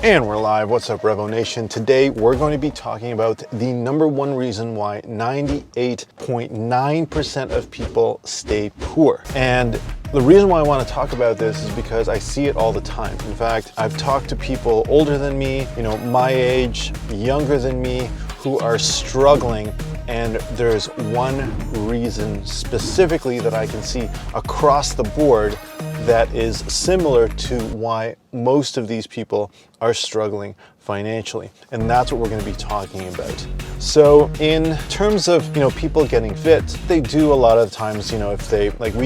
And we're live. What's up, Revo Nation? Today, we're going to be talking about the number one reason why 98.9% of people stay poor. And the reason why I want to talk about this is because I see it all the time. In fact, I've talked to people older than me, my age, younger than me, who are struggling. And there's one reason specifically that I can see across the board that is similar to why most of these people are struggling financially. And that's what we're going to be talking about. So in terms of, people getting fit, they do a lot of times, we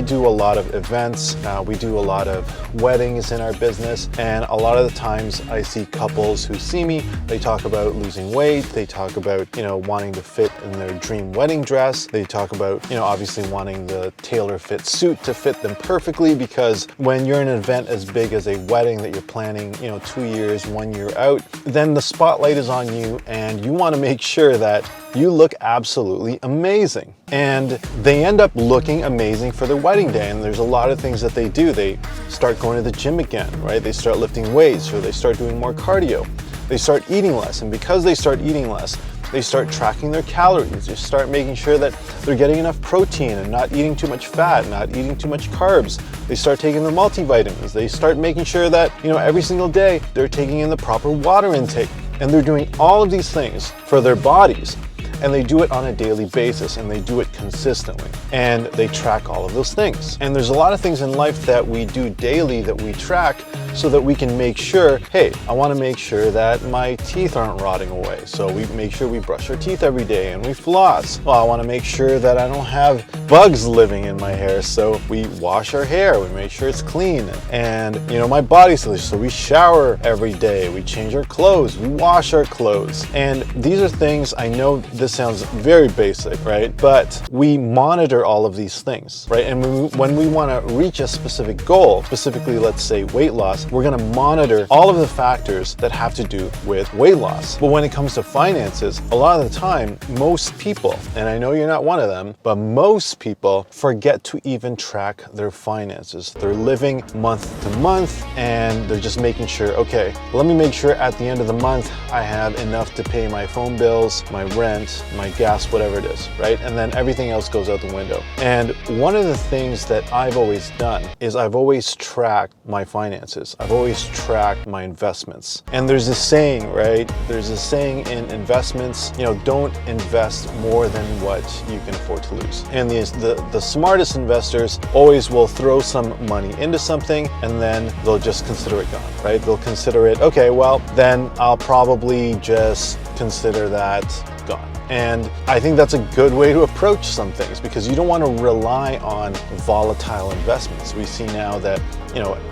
do a lot of events, we do a lot of weddings in our business. And a lot of the times I see couples who see me, they talk about losing weight. They talk about, wanting to fit in their dream wedding dress. They talk about, obviously wanting the tailor fit suit to fit them perfectly, because when you're in an event as big as a wedding that you're planning, 2 years, 1 year out, then the spotlight is on you and you want to make sure that you look absolutely amazing. And they end up looking amazing for their wedding day. And there's a lot of things that they do. They start going to the gym again, right? They start lifting weights, or they start doing more cardio. They start eating less. And because they start eating less, they start tracking their calories. They start making sure that they're getting enough protein and not eating too much fat, not eating too much carbs. They start taking their multivitamins. They start making sure that, every single day they're taking in the proper water intake. And they're doing all of these things for their bodies. And they do it on a daily basis, and they do it consistently. And they track all of those things. And there's a lot of things in life that we do daily that we track so that we can make sure, hey, I want to make sure that my teeth aren't rotting away. So we make sure we brush our teeth every day and we floss. Well, I want to make sure that I don't have bugs living in my hair. So we wash our hair, we make sure it's clean. And, my body's delicious. So we shower every day, we change our clothes, we wash our clothes. And these are things, I know this sounds very basic, right? But we monitor all of these things, right? And when we want to reach a specific goal, specifically, let's say weight loss, we're going to monitor all of the factors that have to do with weight loss. But when it comes to finances, a lot of the time, most people, and I know you're not one of them, but most people forget to even track their finances. They're living month to month, and they're just making sure, okay, let me make sure at the end of the month, I have enough to pay my phone bills, my rent, my gas, whatever it is, right? And then everything else goes out the window. And one of the things that I've always done is I've always tracked my finances. I've always tracked my investments. And there's a saying, right? There's a saying in investments, don't invest more than what you can afford to lose. And the smartest investors always will throw some money into something and then they'll just consider it gone, right? They'll consider it, okay, well, then I'll probably just consider that gone. And I think that's a good way to approach some things, because you don't want to rely on volatile investments. We see now that,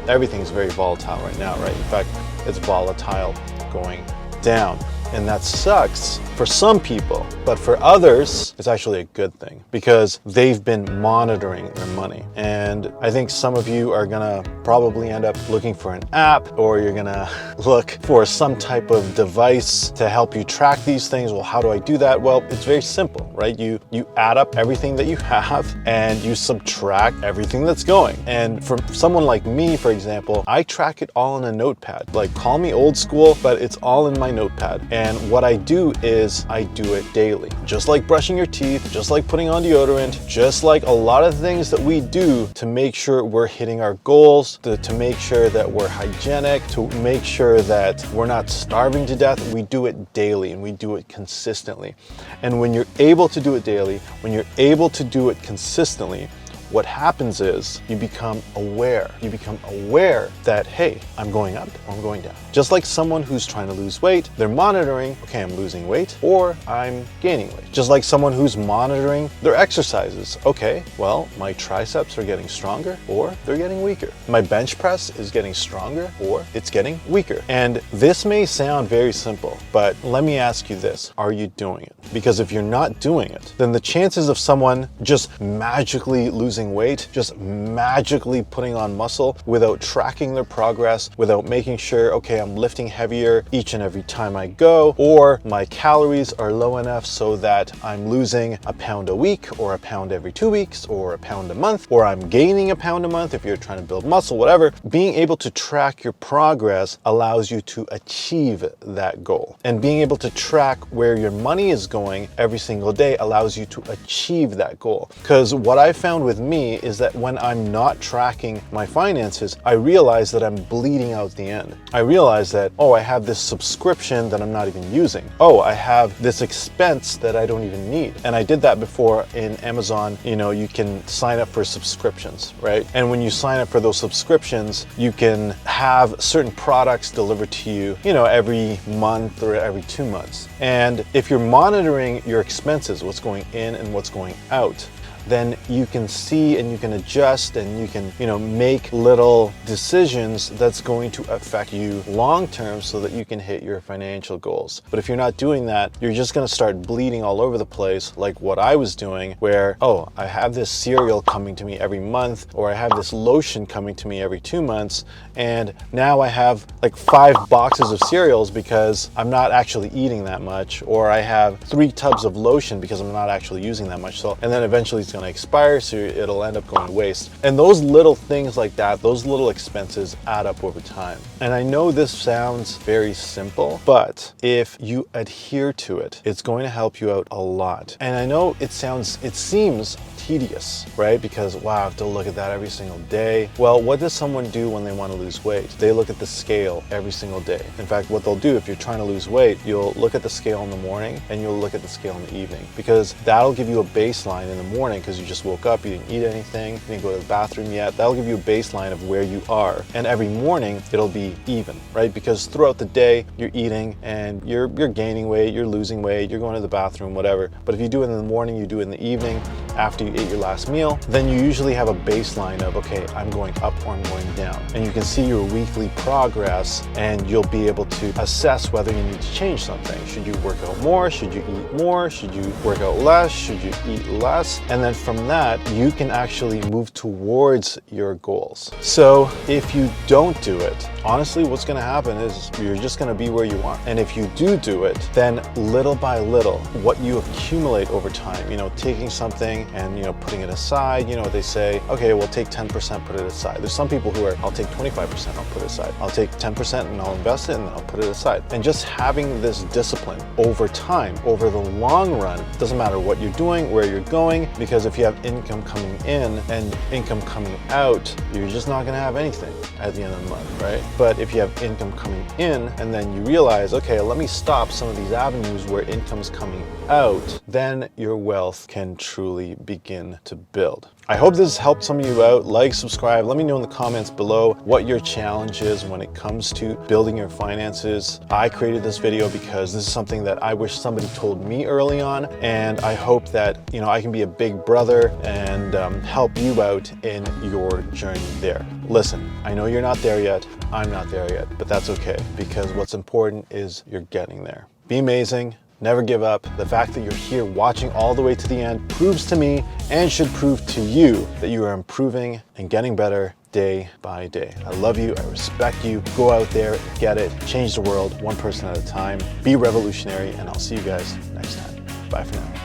everything's very volatile right now, right? In fact, it's volatile going down. And that sucks for some people, but for others, it's actually a good thing because they've been monitoring their money. And I think some of you are gonna probably end up looking for an app, or you're gonna look for some type of device to help you track these things. Well, how do I do that? Well, it's very simple, right? You add up everything that you have and you subtract everything that's going. And for someone like me, for example, I track it all in a notepad. Like, call me old school, but it's all in my notepad. And what I do is I do it daily. Just like brushing your teeth, just like putting on deodorant, just like a lot of things that we do to make sure we're hitting our goals, to make sure that we're hygienic, to make sure that we're not starving to death. We do it daily and we do it consistently. And when you're able to do it daily, when you're able to do it consistently, what happens is you become aware. You become aware that, hey, I'm going up or I'm going down. Just like someone who's trying to lose weight, they're monitoring, okay, I'm losing weight or I'm gaining weight. Just like someone who's monitoring their exercises. Okay, well, my triceps are getting stronger or they're getting weaker. My bench press is getting stronger or it's getting weaker. And this may sound very simple, but let me ask you this. Are you doing it? Because if you're not doing it, then the chances of someone just magically losing losing weight, just magically putting on muscle without tracking their progress, without making sure, okay, I'm lifting heavier each and every time I go, or my calories are low enough so that I'm losing a pound a week, or a pound every 2 weeks, or a pound a month, or I'm gaining a pound a month if you're trying to build muscle, whatever. Being able to track your progress allows you to achieve that goal. And being able to track where your money is going every single day allows you to achieve that goal. Because what I found with me is that when I'm not tracking my finances, I realize that I'm bleeding out the end. I realize that, oh, I have this subscription that I'm not even using. Oh, I have this expense that I don't even need. And I did that before in Amazon. You know, you can sign up for subscriptions, right? And when you sign up for those subscriptions, you can have certain products delivered to you, you know, every month or every 2 months. And if you're monitoring your expenses, what's going in and what's going out, then you can see and you can adjust and you can, you know, make little decisions that's going to affect you long term so that you can hit your financial goals. But if you're not doing that, you're just going to start bleeding all over the place, like what I was doing, where, oh, I have this cereal coming to me every month, or I have this lotion coming to me every 2 months, and now I have like 5 boxes of cereals because I'm not actually eating that much, or I have 3 tubs of lotion because I'm not actually using that much. So, and then eventually it's going to expire, so it'll end up going to waste. And those little things like that, those little expenses add up over time. And I know this sounds very simple, but if you adhere to it, it's going to help you out a lot. And I know it seems tedious, right? Because wow, I have to look at that every single day. Well, what does someone do when they want to lose weight? They look at the scale every single day. In fact, what they'll do if you're trying to lose weight, you'll look at the scale in the morning and you'll look at the scale in the evening, because that'll give you a baseline in the morning, because you just woke up, you didn't eat anything, you didn't go to the bathroom yet. That'll give you a baseline of where you are. And every morning it'll be even, right? Because throughout the day you're eating and you're gaining weight, you're losing weight, you're going to the bathroom, whatever. But if you do it in the morning, you do it in the evening, after you ate your last meal, then you usually have a baseline of, okay, I'm going up or I'm going down. And you can see your weekly progress and you'll be able to assess whether you need to change something. Should you work out more? Should you eat more? Should you work out less? Should you eat less? And then from that, you can actually move towards your goals. So if you don't do it, honestly, what's going to happen is you're just going to be where you are. And if you do it, then little by little, what you accumulate over time, you know, taking something and, you know, putting it aside, you know, they say, okay, we'll take 10%, put it aside. There's some people who are, I'll take 25%, I'll put it aside. I'll take 10% and I'll invest it and then I'll put it aside. And just having this discipline over time, over the long run, doesn't matter what you're doing, where you're going, because if you have income coming in and income coming out, you're just not going to have anything at the end of the month, right? But if you have income coming in and then you realize, okay, let me stop some of these avenues where income's coming out, then your wealth can truly begin to build. I hope this helped some of you out. Like, subscribe. Let me know in the comments below what your challenge is when it comes to building your finances. I created this video because this is something that I wish somebody told me early on, and I hope that, you know, I can be a big brother and help you out in your journey there. Listen, I know you're not there yet. I'm not there yet, but that's okay, because what's important is you're getting there. Be amazing. Never give up. The fact that you're here watching all the way to the end proves to me and should prove to you that you are improving and getting better day by day. I love you. I respect you. Go out there, get it, change the world one person at a time. Be revolutionary, and I'll see you guys next time. Bye for now.